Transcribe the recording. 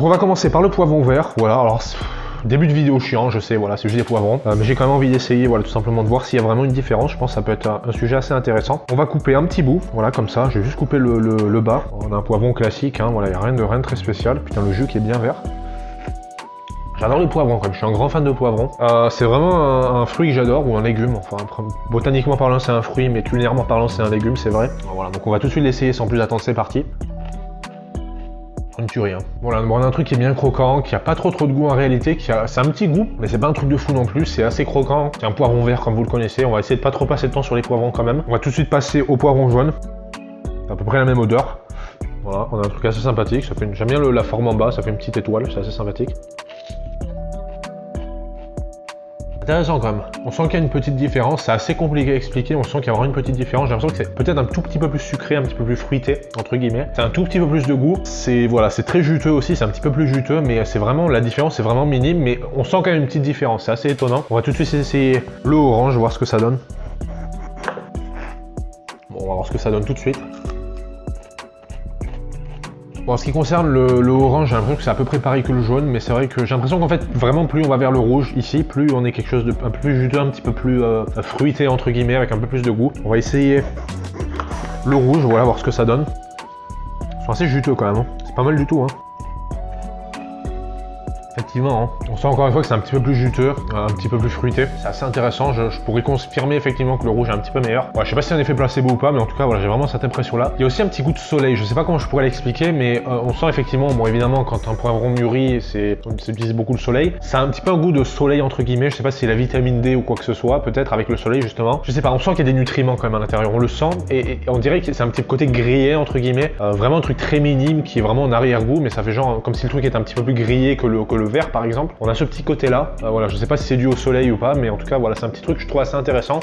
Donc on va commencer par le poivron vert. Voilà, alors début de vidéo chiant, je sais, voilà, c'est juste des poivrons. Mais j'ai quand même envie d'essayer, voilà, tout simplement de voir s'il y a vraiment une différence. Je pense que ça peut être un sujet assez intéressant. On va couper un petit bout, voilà, comme ça. Je vais juste couper le bas. On a un poivron classique, hein, voilà, il n'y a rien de très spécial. Putain, le jus qui est bien vert. J'adore les poivrons quand même, je suis un grand fan de poivrons. C'est vraiment un fruit que j'adore, ou un légume. Enfin, botaniquement parlant, c'est un fruit, mais culinairement parlant, c'est un légume, c'est vrai. Voilà, donc on va tout de suite l'essayer sans plus attendre, c'est parti. Une tuerie, hein. Voilà, on a un truc qui est bien croquant, qui a pas trop de goût en réalité, c'est un petit goût, mais c'est pas un truc de fou non plus, c'est assez croquant. C'est un poivron vert comme vous le connaissez, on va essayer de pas trop passer de temps sur les poivrons quand même. On va tout de suite passer au poivron jaune. C'est à peu près la même odeur. Voilà, on a un truc assez sympathique, j'aime bien la forme en bas, ça fait une petite étoile, c'est assez sympathique. Intéressant quand même. On sent qu'il y a une petite différence, c'est assez compliqué à expliquer, on sent qu'il y a vraiment une petite différence. J'ai l'impression que c'est peut-être un tout petit peu plus sucré, un petit peu plus fruité, entre guillemets. C'est un tout petit peu plus de goût. C'est voilà, c'est très juteux aussi, c'est un petit peu plus juteux, mais c'est vraiment, la différence est vraiment minime, mais on sent quand même une petite différence, c'est assez étonnant. On va tout de suite essayer le orange, voir ce que ça donne. Bon, on va voir ce que ça donne tout de suite. Bon, en ce qui concerne le orange, j'ai l'impression que c'est à peu près pareil que le jaune, mais c'est vrai que j'ai l'impression qu'en fait, vraiment, plus on va vers le rouge ici, plus on est quelque chose de un peu plus juteux, un petit peu plus fruité, entre guillemets, avec un peu plus de goût. On va essayer le rouge, voilà, voir ce que ça donne. Ils sont assez juteux quand même, hein. C'est pas mal du tout, hein. Effectivement, hein. On sent encore une fois que c'est un petit peu plus juteux, un petit peu plus fruité. C'est assez intéressant, je pourrais confirmer effectivement que le rouge est un petit peu meilleur. Ouais, je sais pas si c'est un effet placebo ou pas, mais en tout cas, voilà, j'ai vraiment cette impression-là. Il y a aussi un petit goût de soleil, je sais pas comment je pourrais l'expliquer, mais on sent effectivement, bon évidemment, quand un poivron mûrit, on utilise beaucoup le soleil. Ça a un petit peu un goût de soleil, entre guillemets, je sais pas si c'est la vitamine D ou quoi que ce soit, peut-être avec le soleil justement. Je sais pas, on sent qu'il y a des nutriments quand même à l'intérieur, on le sent, et on dirait que c'est un petit côté grillé, entre guillemets. Vraiment un truc très minime qui est vraiment en arrière-goût, mais ça fait genre comme si le truc était un petit peu plus grillé que le vert par exemple. On a ce petit côté là, voilà, je sais pas si c'est dû au soleil ou pas, mais en tout cas voilà, c'est un petit truc que je trouve assez intéressant.